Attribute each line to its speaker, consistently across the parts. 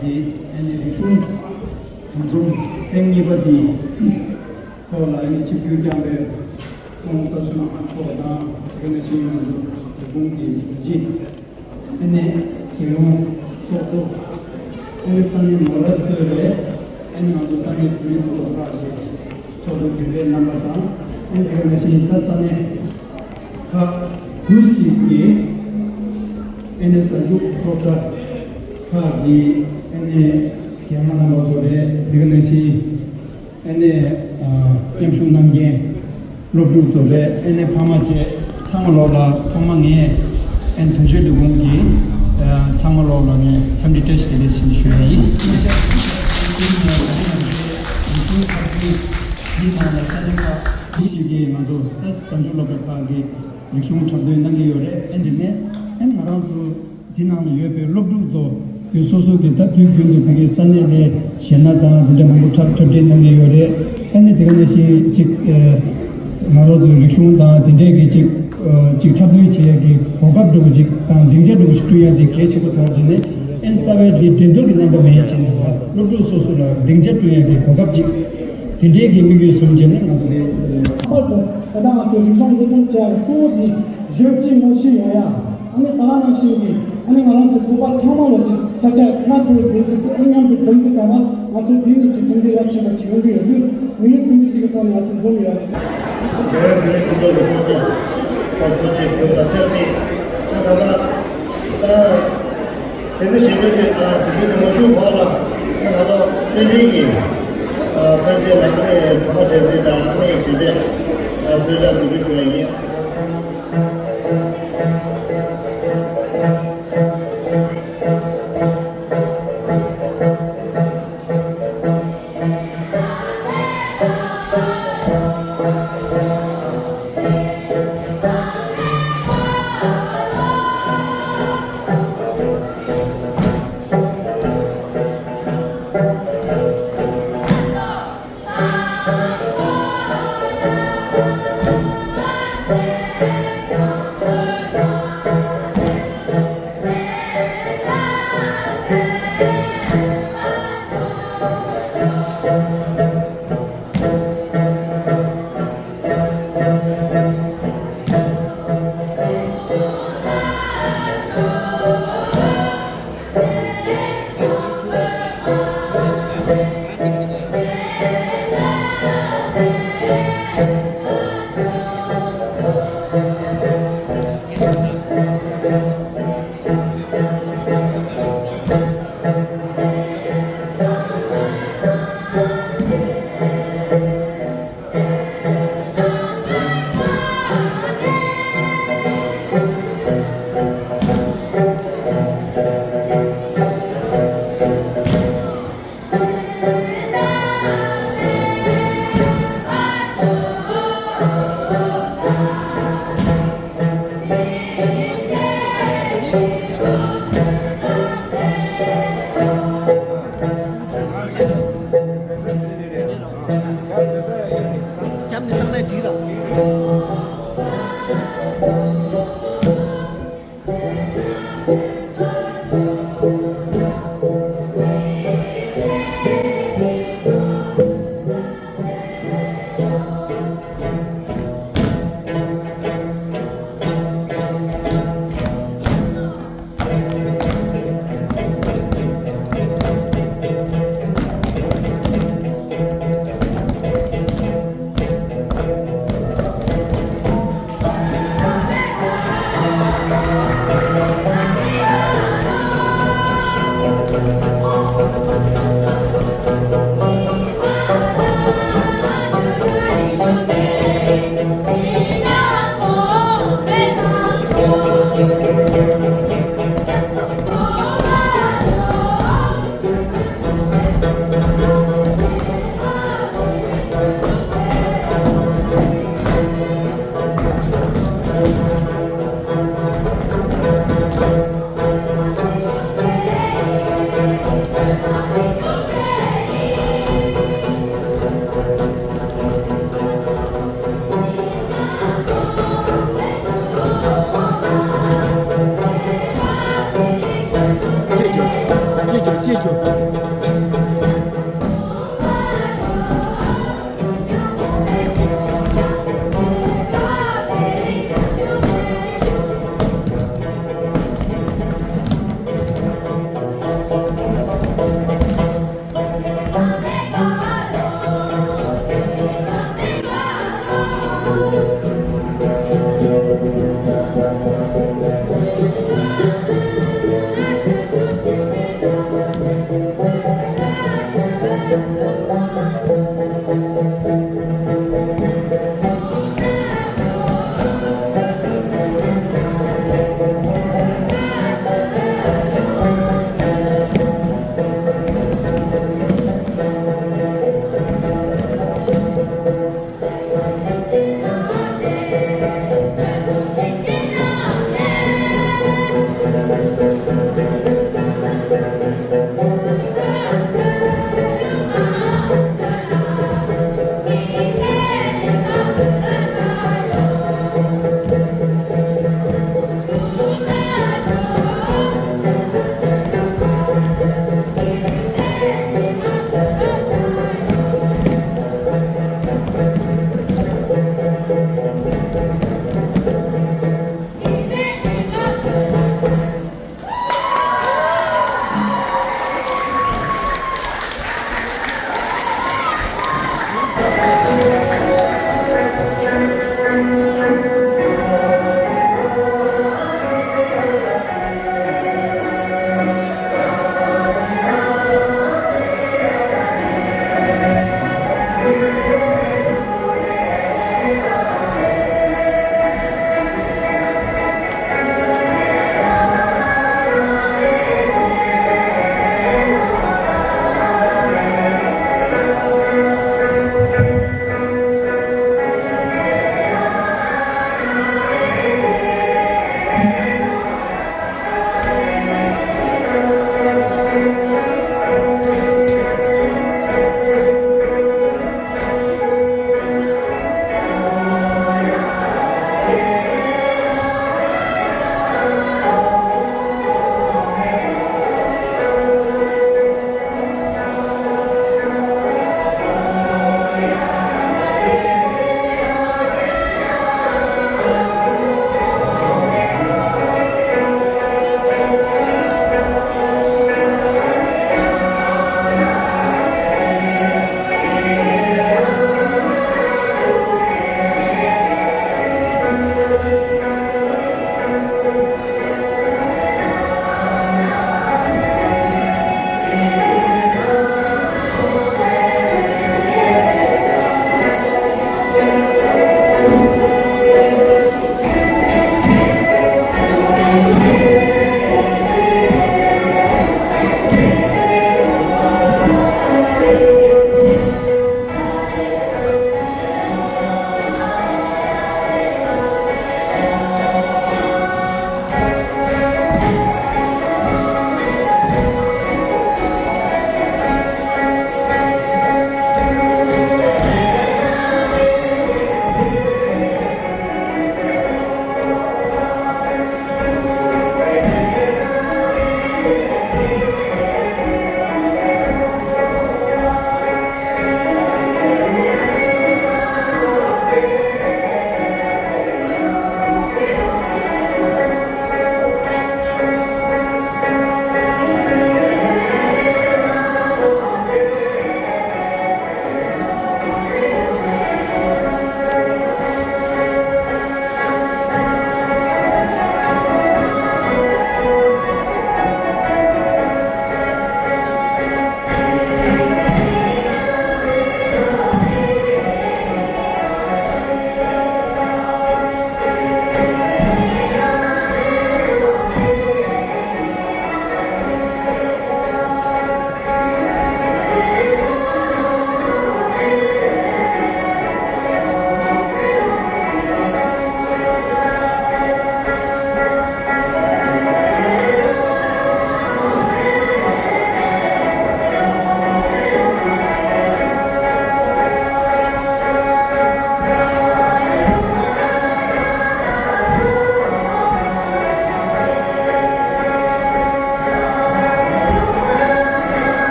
Speaker 1: di eneriksun zum tengi ko lai chi kyu jambe ko ta suna ko da kene chi no bung ki ji ene kyo so so ene sani morat de ene ma sani tri ko ra so do ke na ma ta ene kene chi ta sani ka gusi ki ene sa ju ko da ka di ene kiamana lo so de kene chi ene yamshung namge lobdu zobe ene pamaje samalola thomangye en thunje lugungi samalola ne samdi test de sinshuri ni na sadeka dishige mazo tas sanjulo page yamshung thode nange yore endine en ngaranzu dinam yebe lobdu zo yososo ke ta tyugyo page sanele shenada de mambo thode nange yore ene 되는 시 나로도 리슈다 되게 직 잡는 지역이 고갑도 직 링제도 스투야 되 케치고 터지네 엔사베 디 딘도기 넘버 메이친 로도 소소라 링제도야 고갑직 되게 미기 숨제네 나도데 그다음에 또 리상도 자 또디 저지 모시야 아니 다라나 시기 아니 말한테 고바 참아로 살짝 나도 그냥도 전부 다 아주 비는 지금들 같이 지금도 여기 우리 지금 같은 돈이야. 제가 그걸 보고 사고치 쇼다 쳤지. 나가 세대 시대에 세대 모셔 봐라. 나도 내리기 그런데 나중에 정말 되다 하는 시대 소리가 되게 좋아요. 제조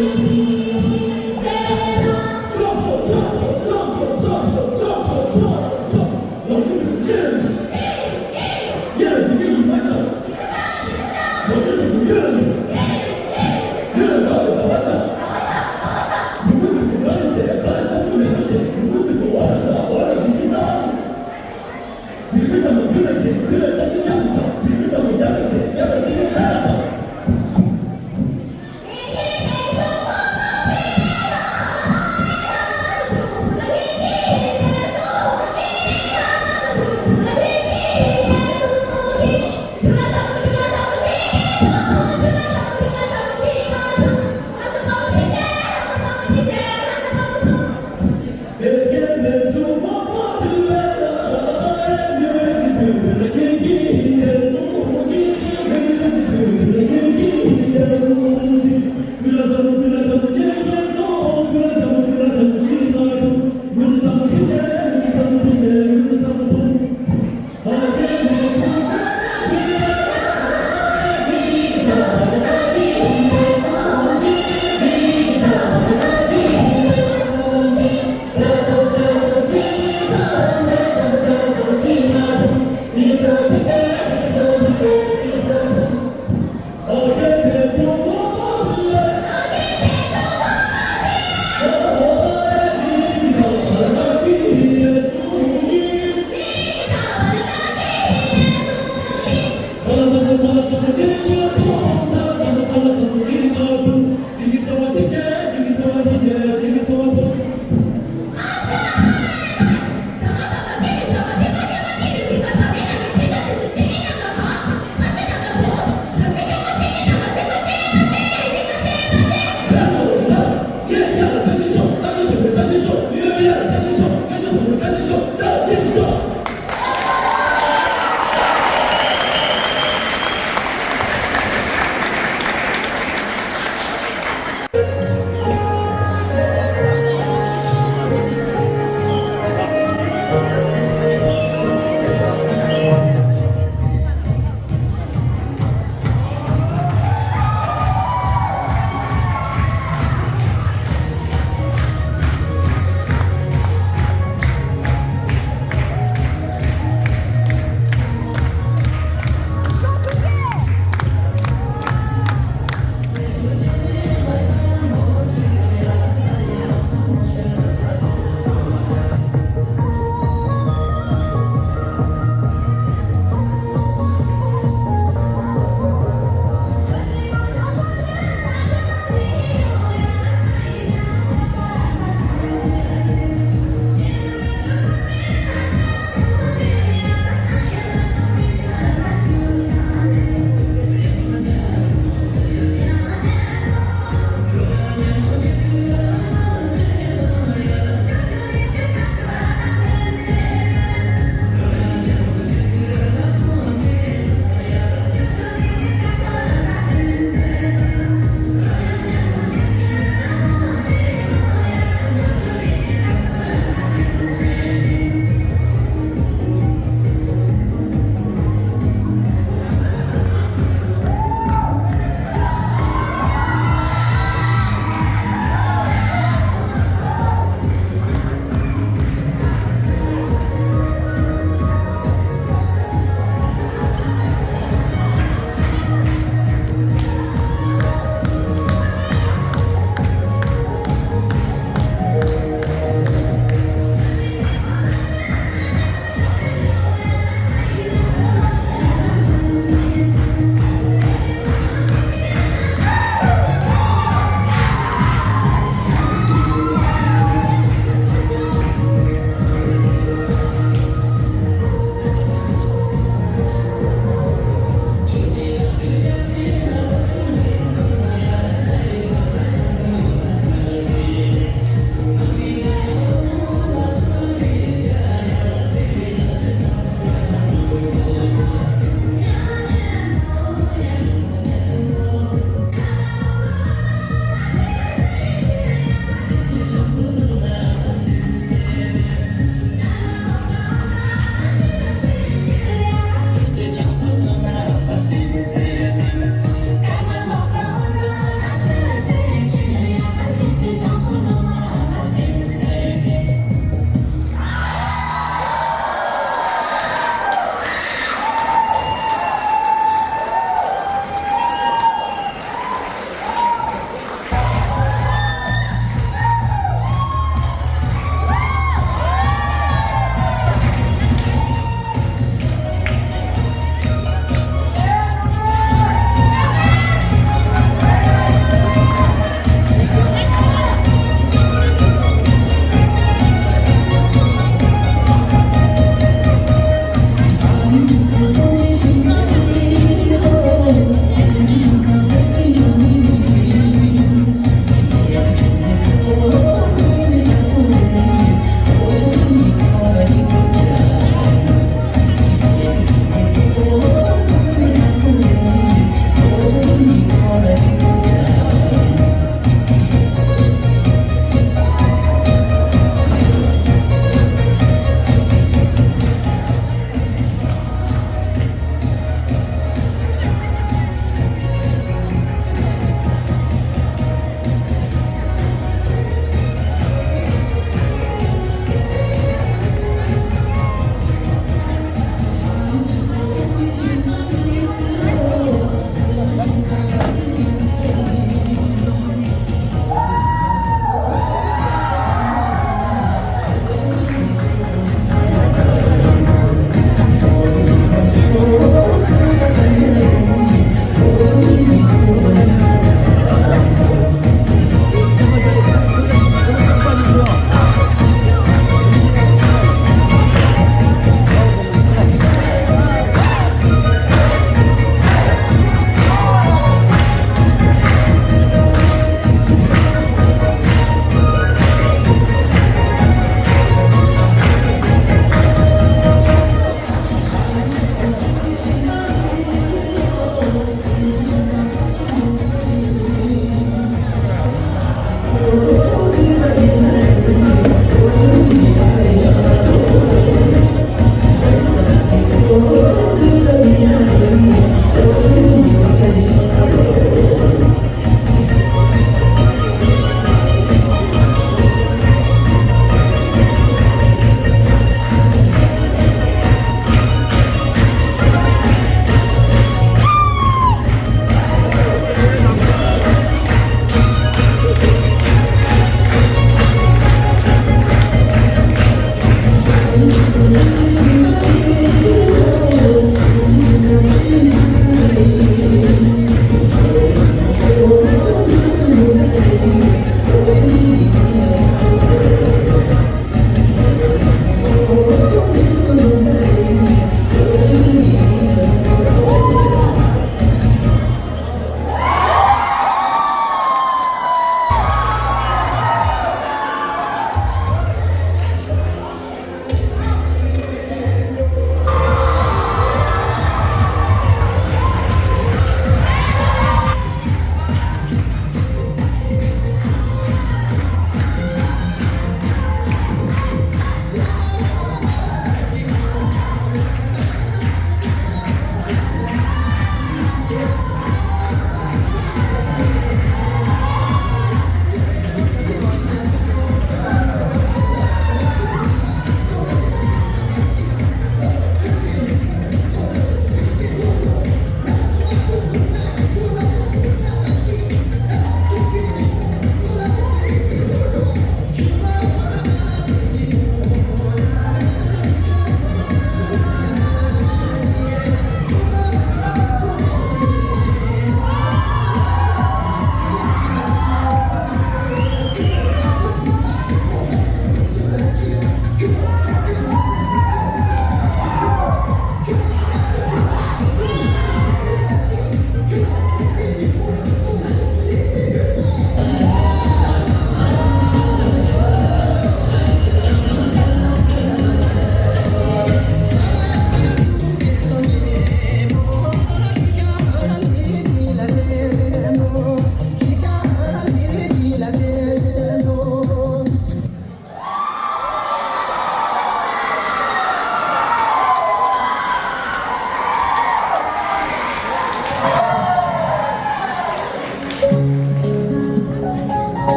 Speaker 2: 네.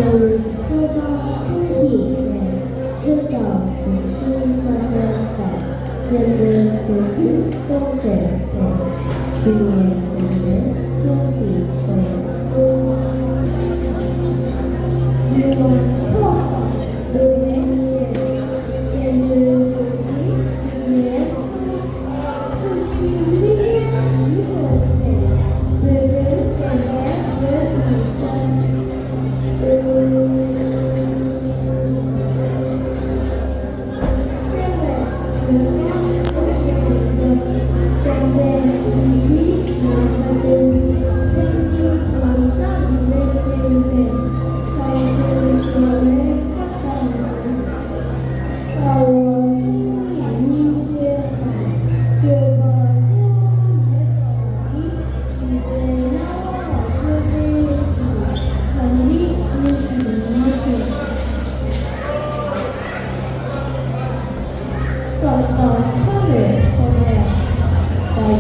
Speaker 2: 有说到身体知道只是发生在现在和平都得去年我们兄弟会有破有原因也是也就是明天一种对人感觉也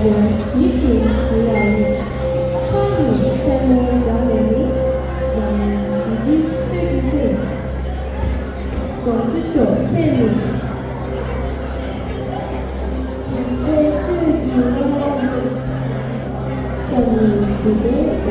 Speaker 2: 有习俗之类，参与开幕讲礼，让司机对不对？广之球配礼，对自己证明是对的。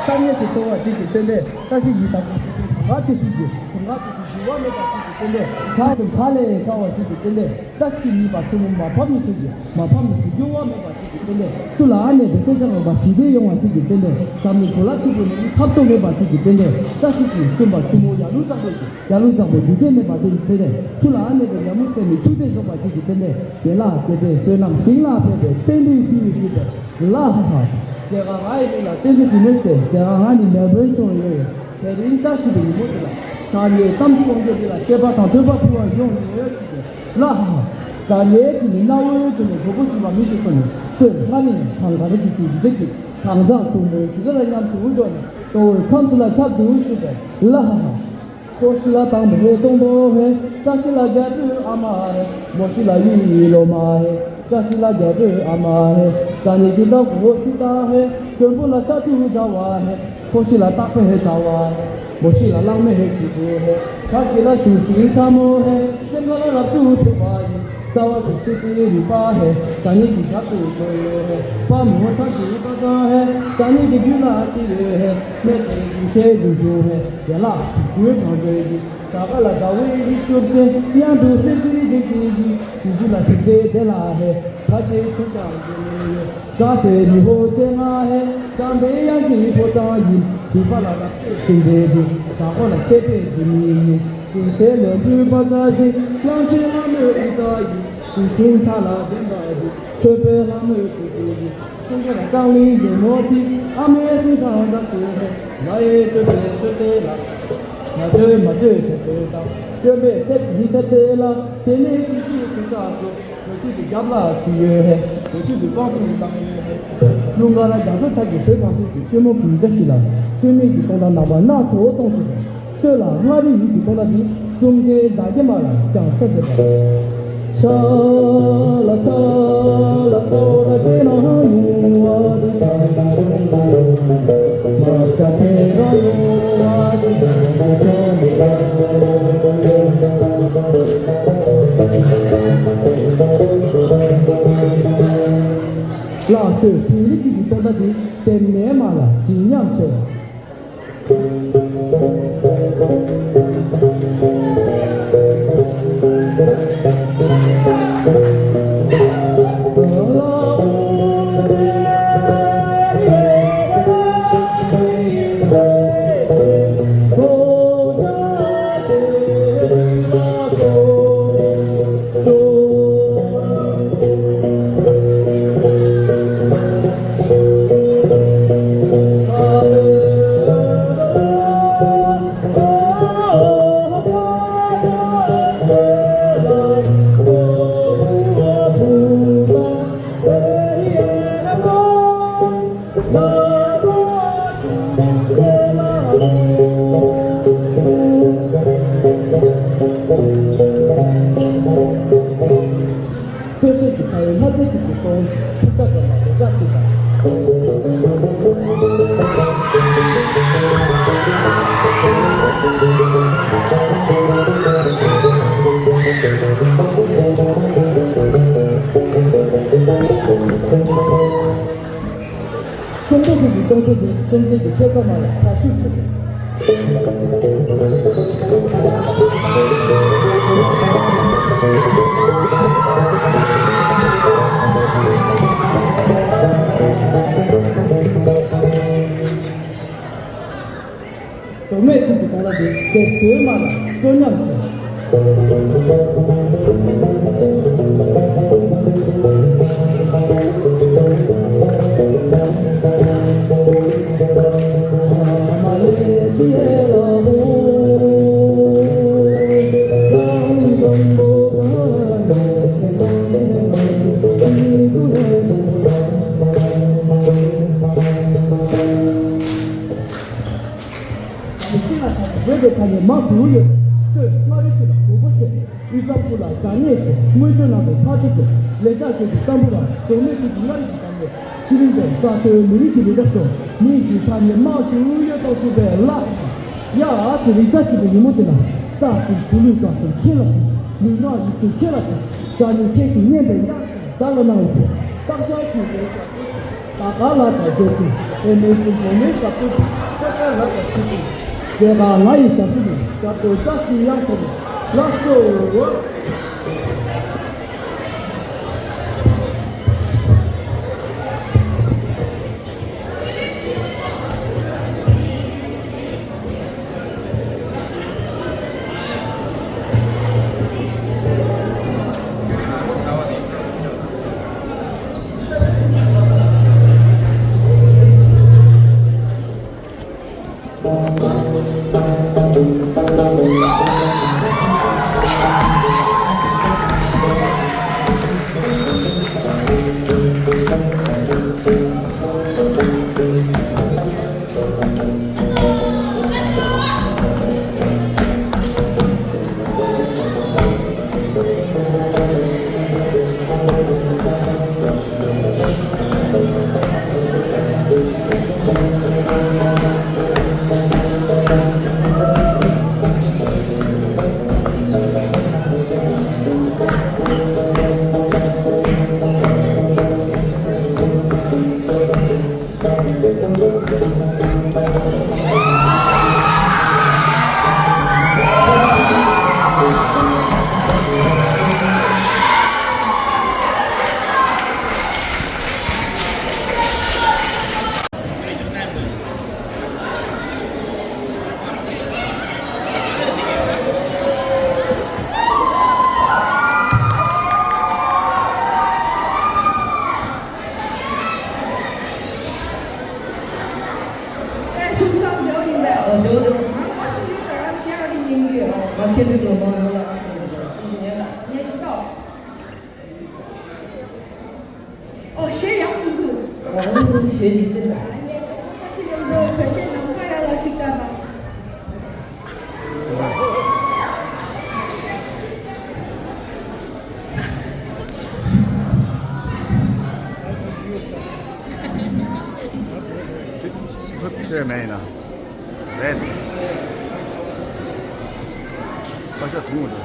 Speaker 3: 3月中は自己真的，但是你打我自己，我没把自己真的，他是他嘞搞我自己真的，但是你把什么马跑米自己，马跑米自己我没把自己真的，就拿那个身上我把西北用我自己真的，咱们过来这个他都没把自己真的，但是你先把什么亚路上我你真没把自己真的，就拿那个亚木森你就这个把自己真的，别啦，对对，所以那行啦，对对，真的是的，啦哈哈。제가 아이들이라 떼지 지냈을 제가 아니 내가 소리를 대린 다시도 못들라 자리에 땀 공격이라 제바다 대바투와 용이었지 라 자리에 나오는 보고 싶어 미쳤거든 그 아니 당가를 기지 이제 당장 좀 지금 그냥 두던 또 컨트롤 탑 두시대 라 소실라 당에 동도해 다시라 자주 아마해 모실라 유로마해 다시라 자주 아마해 जाने की लोग वो सीता है चंबुला चाचू जावा है कोशिला ताप है जावा है मोशिला लांग में है किसो है काकिला सुशी सामो है सिंगला रब्बू तुबाई जावा किसी रिपा है जाने की चाचू जोयो है पामो चाचू बता है जाने की जुला तिले है मैं तेरी से जुजो है यला जुए भागेगी सागला दावे चुपके यहाँ दूसरे तेरी देखेगी जुला तिले देला है खाचे खुदा गाते भी होते ना है गाते या की होता ही दीपाला का सिंधे भी सागला चेपे दुनिये तुमसे लंबी बताई लांचे हमें उताई तुमसे साला देंगे चेपे हमें कुछ संगला चांगली जो मोती हमें ऐसे गाना चुहे लाए चुहे ला मजे चुहे चुहे चुहे चुहे ला तेरे किसी के साथ तुझे जाबला किए है तुझे बाबू तांगे है लुंगारा जादू ताकि फेंका तुझे क्यों पीछे चिल्ला क्यों की कोना नाबाना तो तो चला हमारी ही कोना भी सुनके दागे मारा चाहते थे चला चला तोरा के ना हुआ मक्का तेरा là từ khi cái gì tôi đã đi tên mẹ mà là chỉ nhau chờ 가요 하트 찍고 또 축가가 막 잡히다.中国的这个嘛，它是。都没自己干了的，给爹妈了，都娘子。这个他也蛮独立，对，哪里去了？我不是，一张不了，干也是，没这那个他就是，人家就是干不了，都没自己哪里去干的。其实的，啥都没去的时候，你去他也蛮独立，都是在拉，呀，这里但是你没得了，但是独立干是天了，你那一是天了，但你这几年的呀，到了那一次，当下去的时候，大家拉在这里，也没去，也没啥不，大家拉在这里。제가 나이 잡히니 자꾸 다시 양쪽에 라스오天这个忙我那是数十年了。
Speaker 4: 你也知道。哦，学洋不够。
Speaker 3: 我们是学习这个。
Speaker 4: 你他是有个可是能快乐是干嘛？What's
Speaker 5: your name now? Red. Başa tumu da.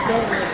Speaker 3: 네.